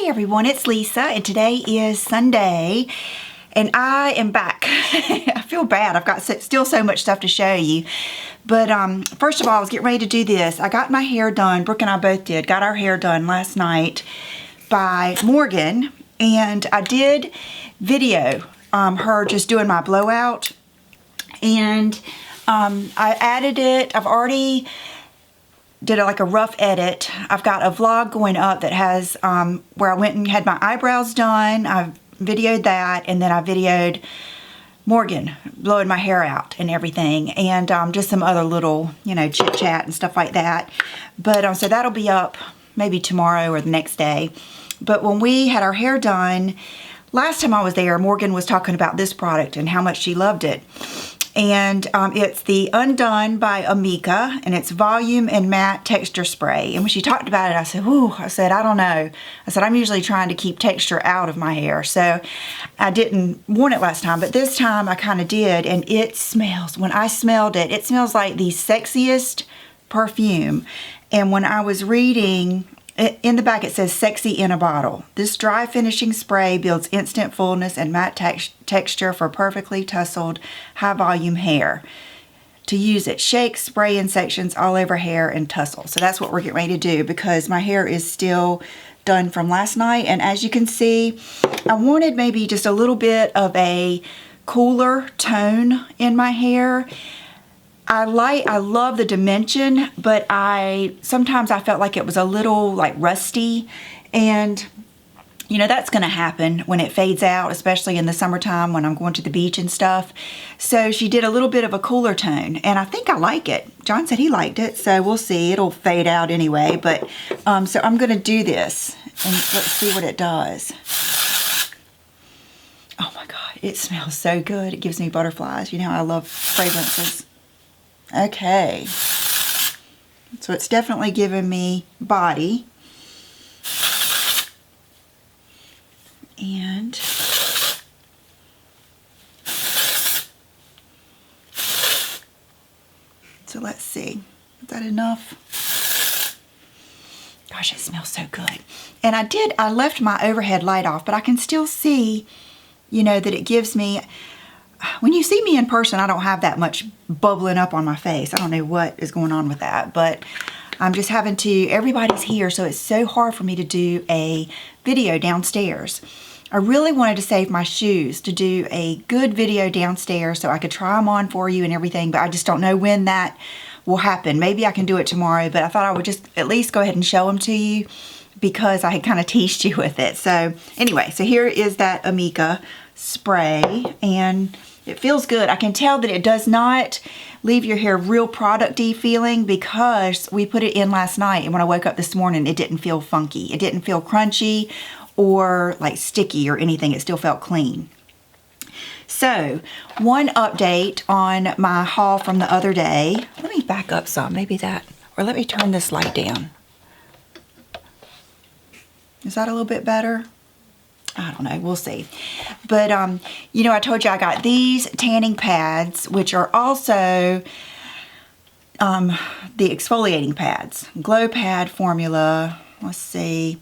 Hi everyone, it's Lisa and today is Sunday and I am back. I feel bad, I've got still so much stuff to show you. But first of all, I was getting ready to do this. I got my hair done, Brooke and I both got our hair done last night by Morgan, and I did video her just doing my blowout, and I added it. I've already did like a rough edit. I've got a vlog going up that has where I went and had my eyebrows done. I videoed that, and then I videoed Morgan blowing my hair out and everything, and just some other little, you know, chit chat and stuff like that. But so that'll be up maybe tomorrow or the next day. But when we had our hair done last time I was there, Morgan was talking about this product and how much she loved it. And it's the Undone by Amika, and it's volume and matte texture spray. And when she talked about it, I said, ooh, I don't know. I said, I'm usually trying to keep texture out of my hair. So I didn't want it last time, but this time I kind of did. And it smells, when I smelled it, it smells like the sexiest perfume. And when I was reading, in the back it says sexy in a bottle. This dry finishing spray builds instant fullness and matte texture for perfectly tousled high volume hair. To use it, shake, spray in sections all over hair and tussle. So that's what we're getting ready to do because my hair is still done from last night. And as you can see, I wanted maybe just a little bit of a cooler tone in my hair. I love the dimension, but sometimes I felt like it was a little like rusty, and you know that's gonna happen when it fades out, especially in the summertime when I'm going to the beach and stuff. So she did a little bit of a cooler tone, and I think I like it. John said he liked it, so we'll see. It'll fade out anyway, but so I'm gonna do this and let's see what it does. Oh my God, it smells so good. It gives me butterflies. You know how I love fragrances. Okay, so it's definitely giving me body, and so let's see, is that enough? Gosh, it smells so good. And I left my overhead light off, but I can still see, you know, that it gives me, when you see me in person, I don't have that much bubbling up on my face. I don't know what is going on with that, but I'm just having to, everybody's here, so it's so hard for me to do a video downstairs. I really wanted to save my shoes to do a good video downstairs so I could try them on for you and everything, but I just don't know when that will happen. Maybe I can do it tomorrow, but I thought I would just at least go ahead and show them to you because I had kind of teased you with it. So anyway, so here is that Amika spray, and it feels good. I can tell that it does not leave your hair real product-y feeling because we put it in last night, and when I woke up this morning, it didn't feel funky. It didn't feel crunchy or like sticky or anything. It still felt clean. So, one update on my haul from the other day. Let me back up some, maybe that, or let me turn this light down. Is that a little bit better? I don't know, we'll see. But, you know, I told you I got these tanning pads, which are also the exfoliating pads. Glow Pad formula, let's see.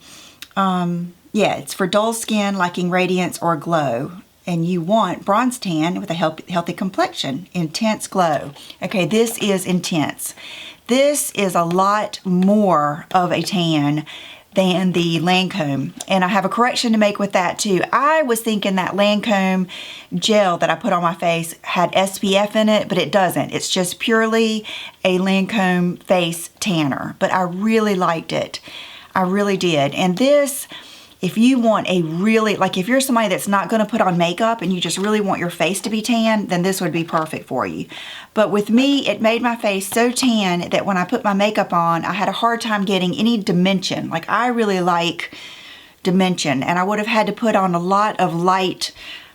Yeah, it's for dull skin lacking radiance or glow. And you want bronze tan with a healthy complexion, intense glow. Okay, this is intense. This is a lot more of a tan than the Lancome, and I have a correction to make with that too. I was thinking that Lancome gel that I put on my face had SPF in it, but it doesn't. It's just purely a Lancome face tanner, but I really liked it. I really did. And this, if you want a really, like if you're somebody that's not gonna put on makeup and you just really want your face to be tan, then this would be perfect for you. But with me, it made my face so tan that when I put my makeup on, I had a hard time getting any dimension. Like I really like dimension, and I would have had to put on a lot of light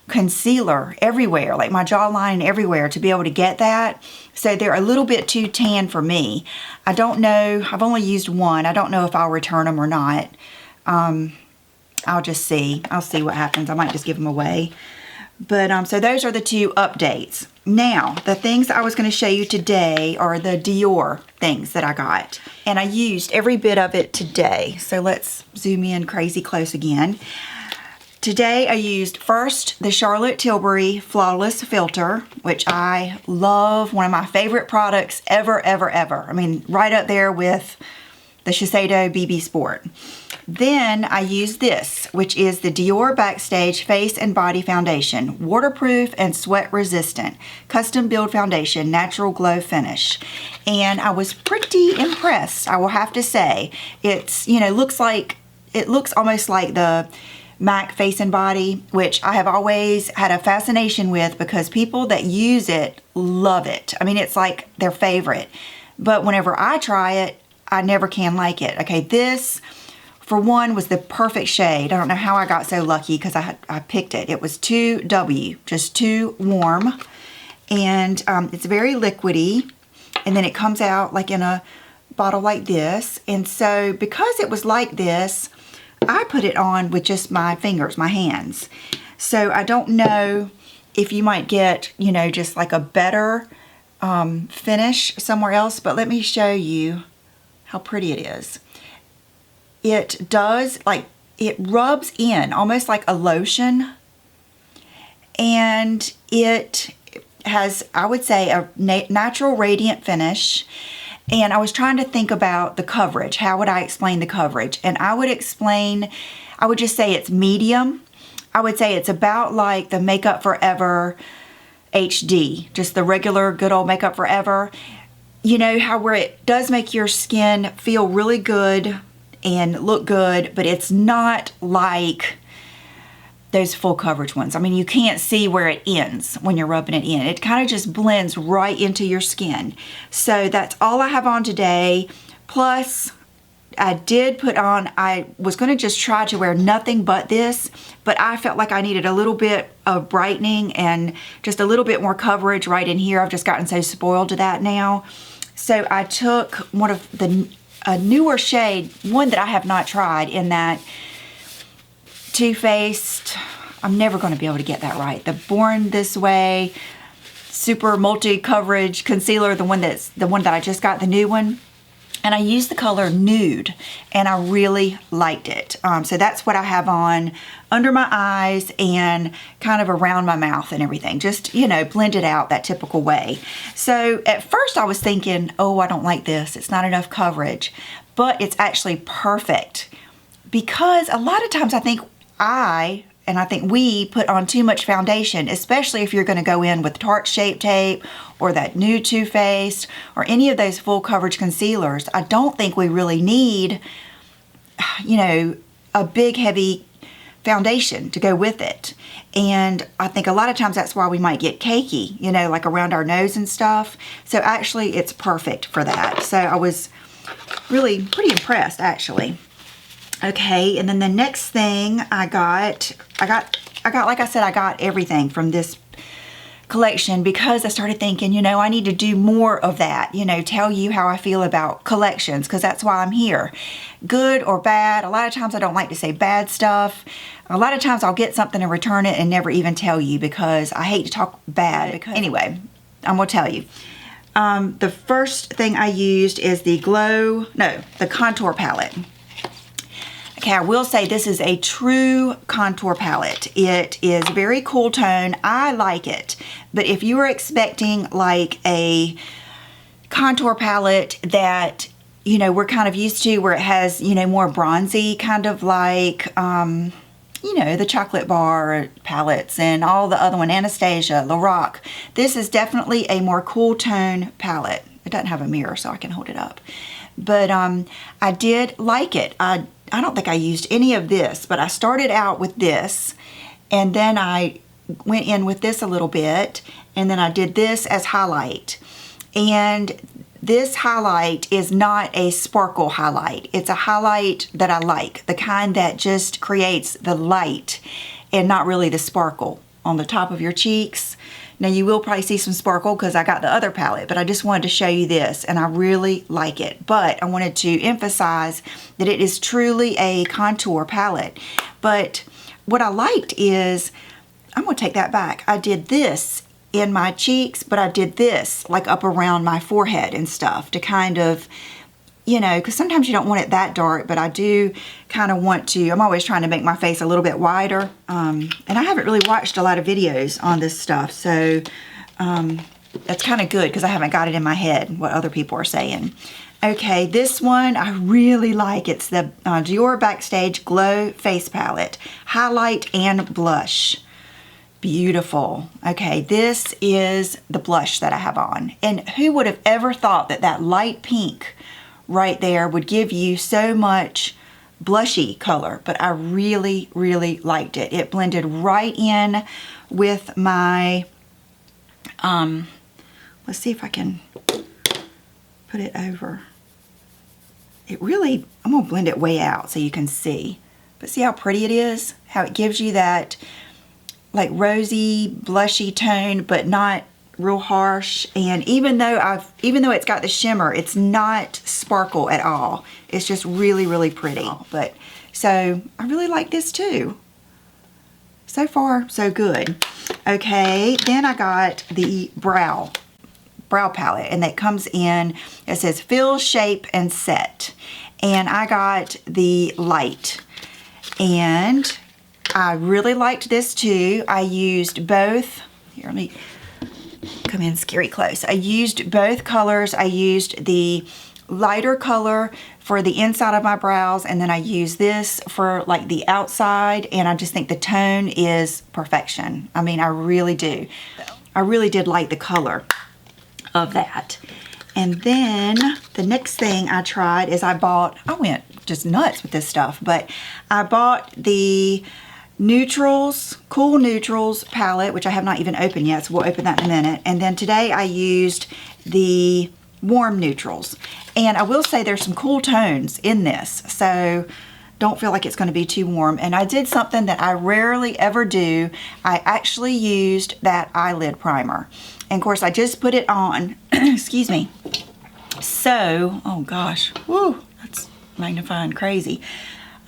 concealer everywhere, like my jawline and everywhere, to be able to get that. So they're a little bit too tan for me. I don't know, I've only used one. I don't know if I'll return them or not. I'll just see. I'll see what happens. I might just give them away. But so those are the two updates. Now, the things I was going to show you today are the Dior things that I got. And I used every bit of it today. So let's zoom in crazy close again. Today I used first the Charlotte Tilbury Flawless Filter, which I love. One of my favorite products ever, ever, ever. I mean, right up there with the Shiseido BB Sport. Then I used this, which is the Dior Backstage Face and Body Foundation. Waterproof and sweat resistant. Custom build foundation, natural glow finish. And I was pretty impressed, I will have to say. It's, you know, it looks almost like the MAC Face and Body, which I have always had a fascination with because people that use it love it. I mean, it's like their favorite. But whenever I try it, I never can like it. Okay, this, for one, was the perfect shade. I don't know how I got so lucky because I picked it. It was 2W, just too warm. And it's very liquidy. And then it comes out like in a bottle like this. And so because it was like this, I put it on with just my fingers, my hands. So I don't know if you might get, you know, just like a better finish somewhere else, but let me show you how pretty it is. It does, like, it rubs in almost like a lotion, and it has, I would say, a natural radiant finish. And I was trying to think about the coverage. How would I explain the coverage? And I would just say it's medium. I would say it's about like the Makeup Forever HD, just the regular good old Makeup Forever. You know how where it does make your skin feel really good and look good, but it's not like those full coverage ones. I mean, you can't see where it ends when you're rubbing it in. It kind of just blends right into your skin. So that's all I have on today. Plus, I did put on, I was going to just try to wear nothing but this, but I felt like I needed a little bit of brightening and just a little bit more coverage right in here. I've just gotten so spoiled to that now. So I took one of a newer shade, one that I have not tried, in that Too Faced, I'm never going to be able to get that right. The Born This Way Super Multi Coverage Concealer, the one that I just got, the new one. And I used the color Nude, and I really liked it. So that's what I have on under my eyes and kind of around my mouth and everything. Just, you know, blend it out that typical way. So at first I was thinking, oh, I don't like this. It's not enough coverage. But it's actually perfect. Because a lot of times I think we put on too much foundation, especially if you're going to go in with Tarte Shape Tape or that new Too Faced or any of those full coverage concealers. I don't think we really need, you know, a big heavy foundation to go with it. And I think a lot of times that's why we might get cakey, you know, like around our nose and stuff. So actually it's perfect for that. So I was really pretty impressed, actually. Okay, and then the next thing I got, like I said, I got everything from this collection because I started thinking, you know, I need to do more of that, you know, tell you how I feel about collections, because that's why I'm here. Good or bad, a lot of times I don't like to say bad stuff. A lot of times I'll get something and return it and never even tell you because I hate to talk bad. Anyway, I'm gonna tell you. The first thing I used is the contour palette. Okay, I will say this is a true contour palette. It is very cool tone. I like it. But if you were expecting like a contour palette that, you know, we're kind of used to, where it has, you know, more bronzy, kind of like, you know, the Chocolate Bar palettes and all the other one, Anastasia, Lorac. This is definitely a more cool tone palette. It doesn't have a mirror, so I can hold it up. But I did like it. I don't think I used any of this, but I started out with this, and then I went in with this a little bit, and then I did this as highlight. And this highlight is not a sparkle highlight. It's a highlight that I like, the kind that just creates the light and not really the sparkle on the top of your cheeks. Now you will probably see some sparkle because I got the other palette, but I just wanted to show you this, and I really like it. But I wanted to emphasize that it is truly a contour palette. But what I liked is, I'm gonna take that back. I did this in my cheeks, but I did this like up around my forehead and stuff to kind of, you know, because sometimes you don't want it that dark, but I do kind of want to. I'm always trying to make my face a little bit wider. And I haven't really watched a lot of videos on this stuff, so that's kind of good because I haven't got it in my head what other people are saying. Okay, this one I really like. It's the Dior Backstage Glow Face Palette, Highlight and Blush. Beautiful. Okay, this is the blush that I have on. And who would have ever thought that that light pink right there would give you so much blushy color? But I really, really liked it. It blended right in with my, let's see if I can put it over. It really, I'm gonna blend it way out so you can see. But see how pretty it is? How it gives you that like rosy, blushy tone, but not real harsh. And even though it's got the shimmer, it's not sparkle at all. It's just really, really pretty. But so I really like this too. So far, so good. Okay, then I got the brow palette, and that comes in, it says fill, shape, and set. And I got the light, and I really liked this too. I used both. Here, let me come in scary close. I used both colors. I used the lighter color for the inside of my brows, and then I used this for like the outside, and I just think the tone is perfection. I mean, I really do. I really did like the color of that. And then the next thing I tried is I went just nuts with this stuff, but I bought the Neutrals, Cool Neutrals palette, which I have not even opened yet, so we'll open that in a minute. And then today I used the Warm Neutrals. And I will say there's some cool tones in this, so don't feel like it's going to be too warm. And I did something that I rarely ever do. I actually used that eyelid primer. And of course I just put it on, excuse me. So, oh gosh, whoo, that's magnifying crazy.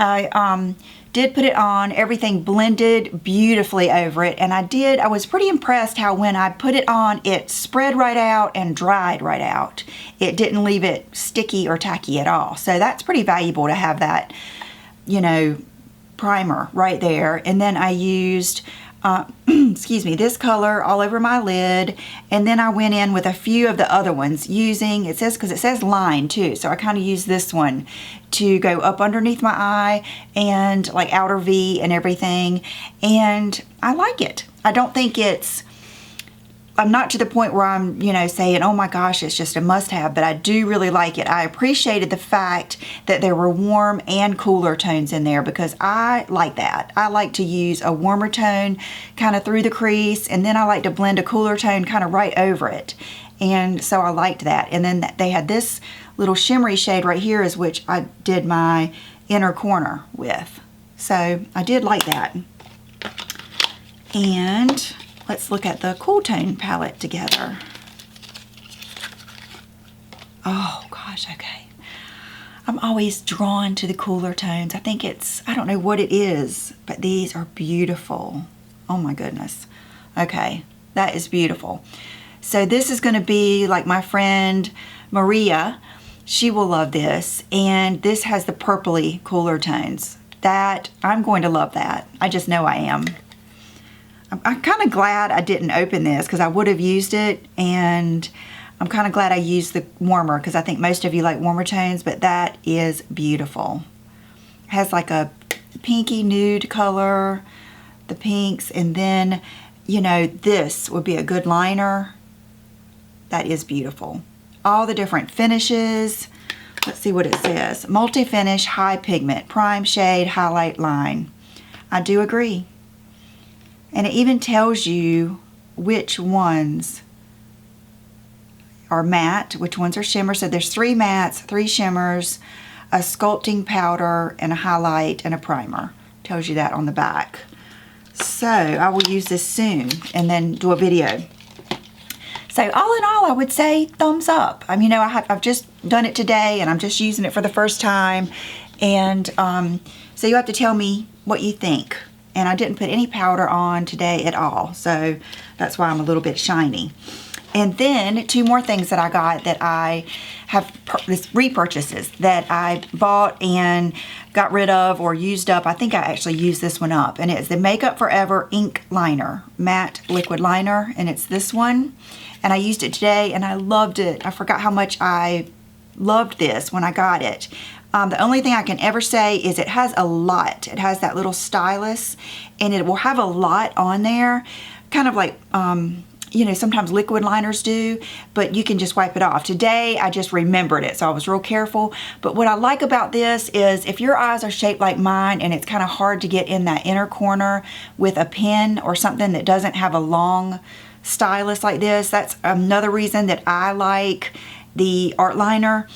I did put it on, everything blended beautifully over it, and I was pretty impressed how when I put it on, it spread right out and dried right out. It didn't leave it sticky or tacky at all. So that's pretty valuable to have that, you know, primer right there. And then I used, excuse me, this color all over my lid, and then I went in with a few of the other ones using, because it says line too, so I kind of used this one to go up underneath my eye and like outer V and everything, and I like it. I don't think I'm not to the point where I'm, you know, saying, oh my gosh, it's just a must-have, but I do really like it. I appreciated the fact that there were warm and cooler tones in there, because I like that. I like to use a warmer tone kind of through the crease, and then I like to blend a cooler tone kind of right over it. And so I liked that. And then they had this little shimmery shade right here, is which I did my inner corner with. So I did like that. And let's look at the cool tone palette together. Oh gosh, okay. I'm always drawn to the cooler tones. I think I don't know what it is, but these are beautiful. Oh my goodness. Okay, that is beautiful. So this is gonna be like my friend Maria. She will love this. And this has the purpley cooler tones. I'm going to love that. I just know I am. I'm kind of glad I didn't open this, because I would have used it, and I'm kind of glad I used the warmer, because I think most of you like warmer tones, but that is beautiful. It has like a pinky nude color, the pinks, and then, you know, this would be a good liner. That is beautiful. All the different finishes. Let's see what it says. Multi-finish, high pigment, prime shade, highlight line. I do agree. And it even tells you which ones are matte, which ones are shimmer. So there's 3 mattes, 3 shimmers, a sculpting powder, and a highlight, and a primer. Tells you that on the back. So I will use this soon and then do a video. So all in all, I would say thumbs up. I mean, you know, I've just done it today, and I'm just using it for the first time. And so you have to tell me what you think. and I didn't put any powder on today at all, so that's why I'm a little bit shiny. And then 2 more things that I got that I have repurchases that I bought and got rid of or used up. I think I actually used this one up, and it's the Makeup Forever ink liner, matte liquid liner, and it's this one. And I used it today and I loved it. I forgot how much I loved this when I got it. The only thing I can ever say is it has a lot. It has that little stylus, and it will have a lot on there, kind of like you know, sometimes liquid liners do, but you can just wipe it off. Today, I just remembered it, so I was real careful. But what I like about this is if your eyes are shaped like mine and it's kind of hard to get in that inner corner with a pen or something that doesn't have a long stylus like this, that's another reason that I like the art liner.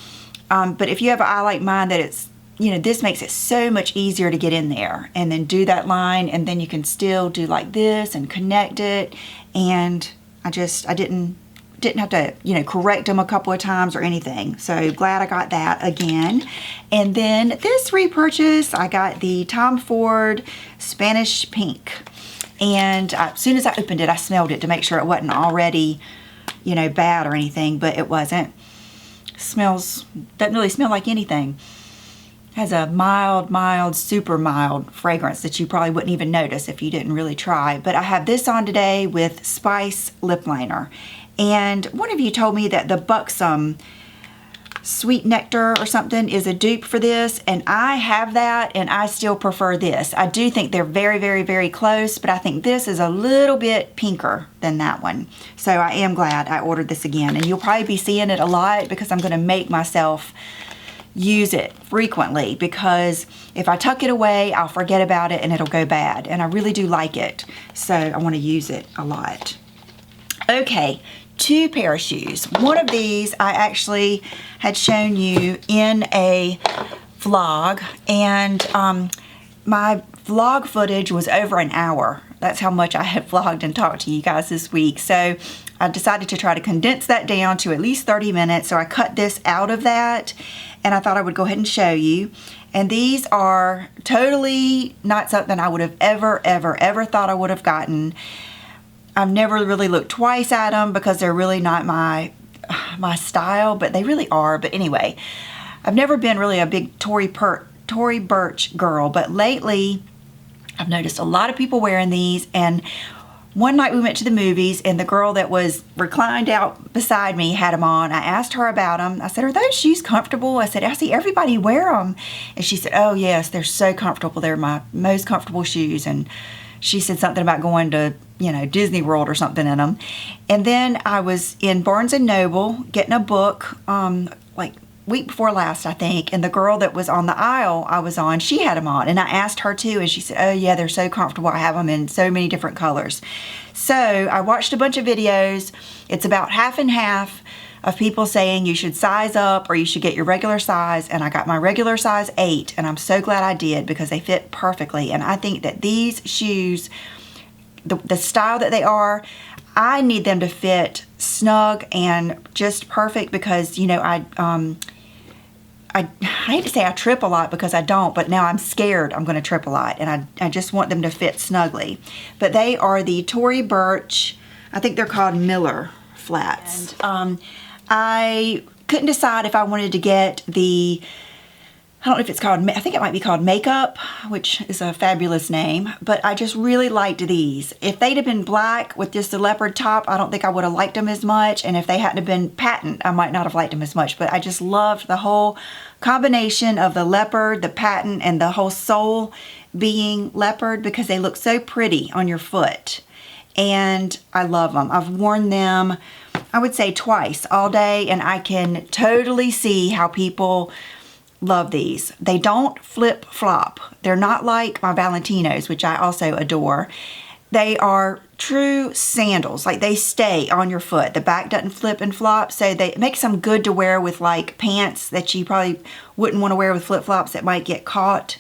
But if you have an eye like mine that it's, you know, this makes it so much easier to get in there and then do that line, and then you can still do like this and connect it. And I didn't have to, you know, correct them a couple of times or anything. So glad I got that again. And then this repurchase, I got the Tom Ford Spanish Pink. And as soon as I opened it, I smelled it to make sure it wasn't already, you know, bad or anything, but it wasn't. Doesn't really smell like anything. Has a mild, super mild fragrance that you probably wouldn't even notice if you didn't really try. But I have this on today with Spice Lip Liner. And one of you told me that the Buxom Sweet Nectar or something is a dupe for this. And I have that, and I still prefer this. I do think they're very close, but I think this is a little bit pinker than that one. So I am glad I ordered this again. And you'll probably be seeing it a lot because I'm going to make myself use it frequently, because if I tuck it away, I'll forget about it and it'll go bad. And I really do like it, so I want to use it a lot. Okay, 2 pair of shoes. One of these I actually had shown you in a vlog, and my vlog footage was over an hour. That's how much I had vlogged and talked to you guys this week. So I decided to try to condense that down to at least 30 minutes. So I cut this out of that, and I thought I would go ahead and show you. And these are totally not something I would have ever thought I would have gotten. I've never really looked twice at them because they're really not my style, but they really are. But anyway, I've never been really a big Tory Burch girl, but lately I've noticed a lot of people wearing these. And one night we went to the movies, and the girl that was reclined out beside me had them on. I asked her about them. I said, "Are those shoes comfortable?" I said, "I see everybody wear them." And she said, "Oh yes, they're so comfortable. They're my most comfortable shoes." And she said something about going to, you know, Disney World or something in them. And then I was in Barnes & Noble getting a book, like week before last, I think, and the girl that was on the aisle I was on, she had them on, and I asked her too, and she said, "Oh yeah, they're so comfortable. I have them in so many different colors." So I watched a bunch of videos. It's about half and half of people saying you should size up or you should get your regular size, and I got my regular size 8, and I'm so glad I did because they fit perfectly. And I think that these shoes, the style that they are, I need them to fit snug and just perfect, because, you know, I hate to say I trip a lot because I don't, but now I'm scared I'm going to trip a lot, and I just want them to fit snugly. But they are the Tory Burch, I think they're called Miller flats. And I couldn't decide if I wanted to get the, I don't know if it's called, I think it might be called Makeup, which is a fabulous name, but I just really liked these. If they'd have been black with just the leopard top, I don't think I would have liked them as much, and if they hadn't have been patent, I might not have liked them as much, but I just loved the whole combination of the leopard, the patent, and the whole sole being leopard, because they look so pretty on your foot, and I love them. I've worn them, I would say twice all day, and I can totally see how people love these. They don't flip flop. They're not like my Valentinos, which I also adore. They are true sandals. Like, they stay on your foot. The back doesn't flip and flop, so it makes them good to wear with like pants that you probably wouldn't want to wear with flip-flops that might get caught.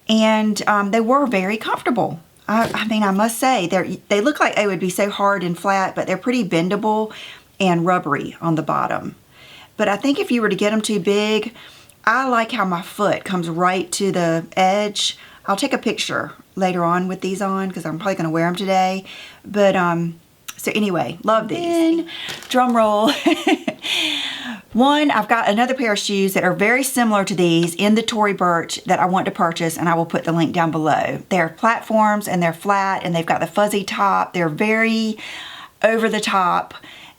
And they were very comfortable. I mean, I must say, they look like they would be so hard and flat, but they're pretty bendable and rubbery on the bottom. But I think if you were to get them too big, I like how my foot comes right to the edge. I'll take a picture later on with these on because I'm probably going to wear them today. But so anyway, love these. Drum roll. One, I've got another pair of shoes that are very similar to these in the Tory Burch that I want to purchase, and I will put the link down below. They're platforms and they're flat and they've got the fuzzy top. They're very over the top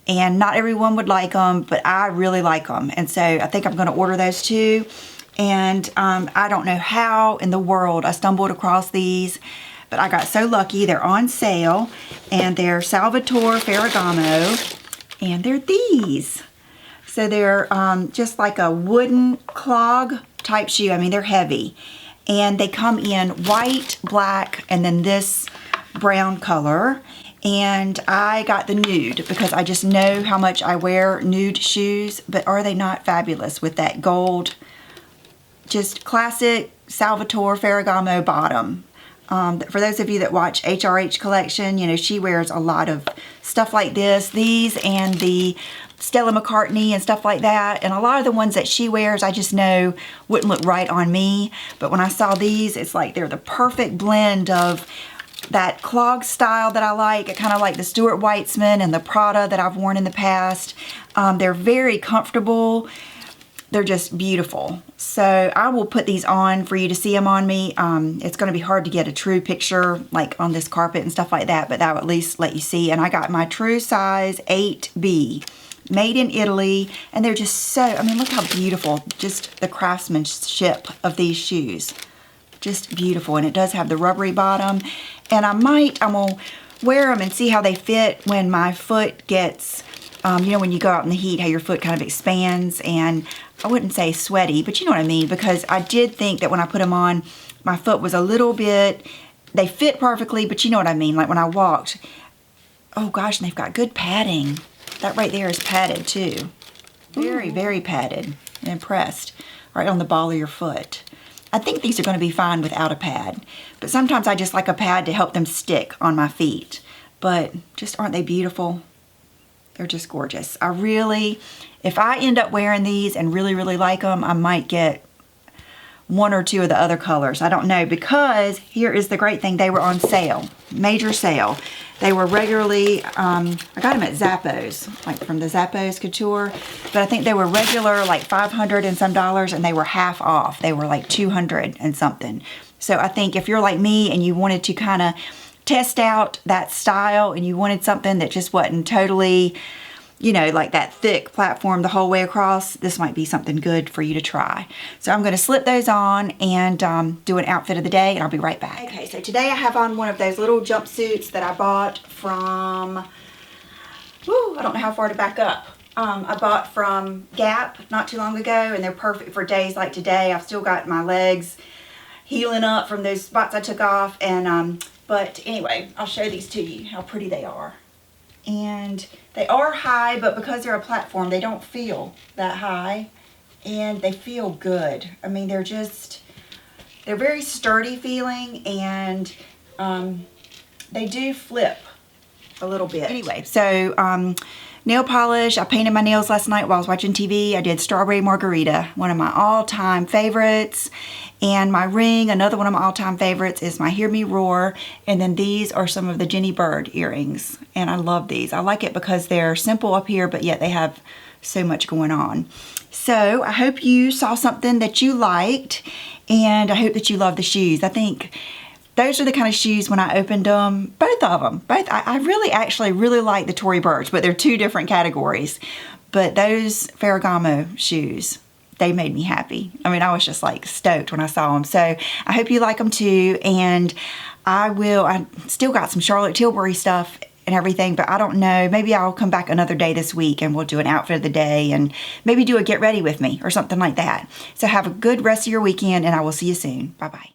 and not everyone would like them, but I really like them. And so I think I'm going to order those too. And I don't know how in the world I stumbled across these, but I got so lucky. They're on sale and they're Salvatore Ferragamo and they're these. So they're just like a wooden clog type shoe. I mean, they're heavy. And they come in white, black, and then this brown color. And I got the nude because I just know how much I wear nude shoes. But are they not fabulous with that gold, just classic Salvatore Ferragamo bottom? For those of you that watch HRH Collection, you know, she wears a lot of stuff like this. These and the Stella McCartney and stuff like that. And a lot of the ones that she wears, I just know wouldn't look right on me. But when I saw these, it's like they're the perfect blend of that clog style that I like. I kind of like the Stuart Weitzman and the Prada that I've worn in the past. They're very comfortable. They're just beautiful. So I will put these on for you to see them on me. It's going to be hard to get a true picture like on this carpet and stuff like that, but that will at least let you see. And I got my true size 8B. Made in Italy, and they're just so, I mean, look how beautiful, just the craftsmanship of these shoes. Just beautiful, and it does have the rubbery bottom. And I'm gonna wear them and see how they fit when my foot gets, you know, when you go out in the heat, how your foot kind of expands, and I wouldn't say sweaty, but you know what I mean, because I did think that when I put them on, my foot was a little bit, they fit perfectly, but you know what I mean, like when I walked, oh gosh, and they've got good padding. That right there is padded too. Very, very padded. I'm impressed. Right on the ball of your foot. I think these are going to be fine without a pad. But sometimes I just like a pad to help them stick on my feet. But just aren't they beautiful? They're just gorgeous. I really, if I end up wearing these and really, really like them, I might get one or two of the other colors. I don't know, because here is the great thing. They were on sale. Major sale. They were regularly, I got them at Zappos, like from the Zappos Couture, but I think they were regular like $500 and some dollars, and they were half off. They were like $200 and something. So I think if you're like me and you wanted to kind of test out that style and you wanted something that just wasn't totally, you know, like that thick platform the whole way across, this might be something good for you to try. So I'm going to slip those on and do an outfit of the day, and I'll be right back. Okay, so today I have on one of those little jumpsuits that I bought from, I don't know how far to back up. I bought from Gap not too long ago, and they're perfect for days like today. I've still got my legs healing up from those spots I took off, and but anyway, I'll show these to you, how pretty they are. And they are high, but because they're a platform, they don't feel that high, and they feel good. I mean, they're very sturdy feeling, and they do flip a little bit. Anyway, so nail polish, I painted my nails last night while I was watching TV. I did Strawberry Margarita, one of my all-time favorites. And my ring, another one of my all-time favorites, is my Hear Me Roar. And then these are some of the Jenny Bird earrings. And I love these. I like it because they're simple up here, but yet they have so much going on. So I hope you saw something that you liked, and I hope that you love the shoes. I think those are the kind of shoes when I opened them, both of them. I really actually really like the Tory Burch, but they're two different categories. But those Ferragamo shoes, they made me happy. I mean, I was just like stoked when I saw them. So I hope you like them too. And I still got some Charlotte Tilbury stuff and everything, but I don't know. Maybe I'll come back another day this week and we'll do an outfit of the day and maybe do a get ready with me or something like that. So have a good rest of your weekend, and I will see you soon. Bye-bye.